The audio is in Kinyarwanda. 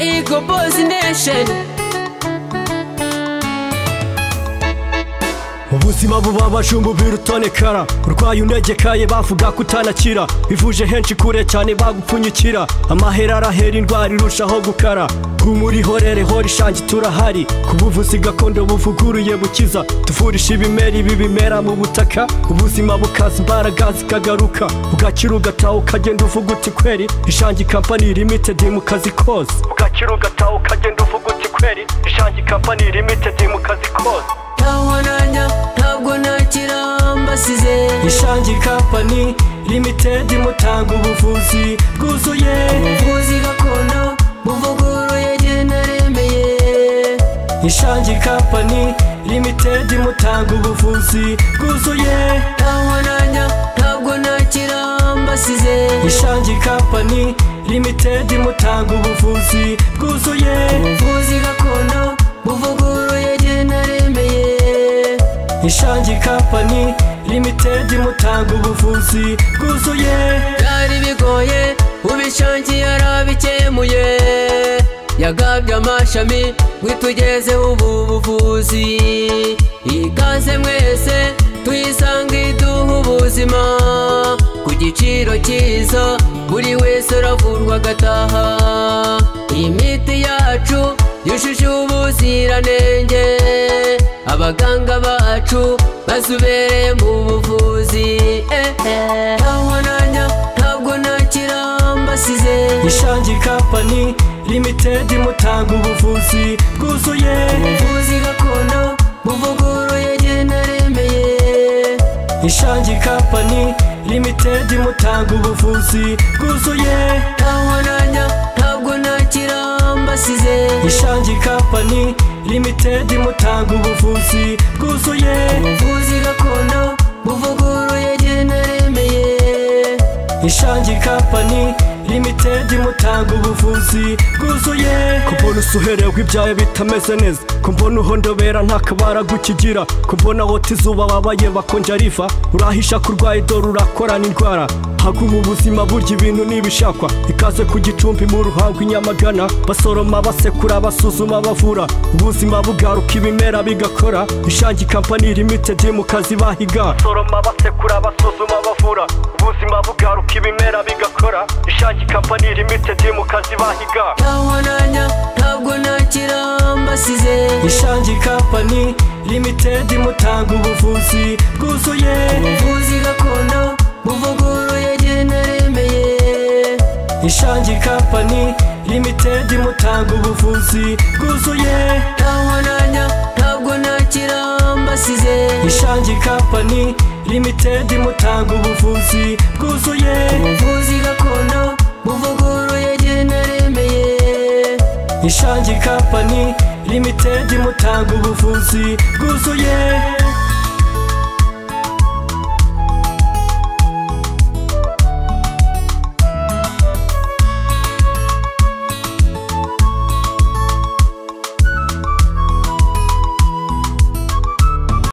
Eagle Boys Nation. Ubuzima bubabaje umubiri utonekara, urwaye unegekaye bavuga kutanakira, bivuje henshi kure cyane bagupfunyikira, amahera arahera indwara irushaho gukara. Humuri horere hori shangi turahari, kubuvuzi gakondo buvuguruye bukiza, tuvurisha ibimera ibi bimera mu butaka, ubuzima bukaza imbaraga zikagaruka, ugakira ugataha ukagenda uvuga uti kweri Ishangi Company Limited mu kazi kose, ugakira ugataha ukagenda uvuga uti kweri Ishangi Company Limited mu kazi kose. Ntawonanya ntabwo nakira mbasize, Ishangi Company Limited mutanga ubuvuzi bwuzuye, ubuvuzi gakondo buvuguruye jye naremeye. Ishangi Company Limited mutanga ubuvuzi bwuzuye, ntawonanya ntabwo nakira mbasize, Ishangi Company Limited mutanga ubuvuzi bwuzuye, ubuvuzi gakondo buvuguruye jye naremeye. Ishangi Company Limited mutanga ubuvuzi bwuzuye. Byari bigoye ubishangi yarabikemuye, yagabye amashami witugezeho ubu buvuzi. Ikaze mwese tuyisange iduha ubuzima ku giciro cyiza, buri wese aravurwa agataha. Imiti yacu yujuje ubuziranenge, abaganga bacu bazubereye mu buvuzi. Ntawonanya ntabwo nakira mbasize, Ishangi Company Limited mutanga ubuvuzi bwuzuye, ubuvuzi gakondo buvuguruye jye naremeye. Ishangi Company Limited mutanga ubuvuzi bwuzuye, ntawonanya ntabwo nakira mbasize, Ishangi Company Limited mutanga ubuvuzi bwuzuye, ubuvuzi gakondo buvuguruye jye naremeye. Ishangi Company Limited mutanga ubuvuzi bwuzuye. Kumbona usuherewe ibyawe bitameze neza, kumbona uhondobera nta kabara gukigira, kumbona hota izuba wabaye bakonja riva, urahisha kurwaye dore urakorana indwara. Haguma ubuzima burya ibintu nibishakwa, ikaze ku Gicumbi mu Ruhango i Nyamagana, basoroma basekura basuzuma bavura, ubuzima bugaruka ibimera bigakora. Ishangi Company Limited mu kazi bahiga, basoroma basekura basuzuma bavura, ubuzima bugaruka ibimera bigakora. Ishangi Company Limited mu kazi bahiga. Ntawonanya ntabwo nakira mbasize, Ishangi Company Limited mutanga ubuvuzi bwuzuye, ubuvuzi gakondo buvuguruye jye naremeye. Ishangi Company Limited mutanga ubuvuzi bwuzuye, ntawonanya ntabwo nakira mbasize, Ishangi Company Limited mutanga ubuvuzi bwuzuye, ubuvuzi gakondo buvuguruye jye naremeye. Ishangi Company Limited mutanga ubuvuzi bwuzuye.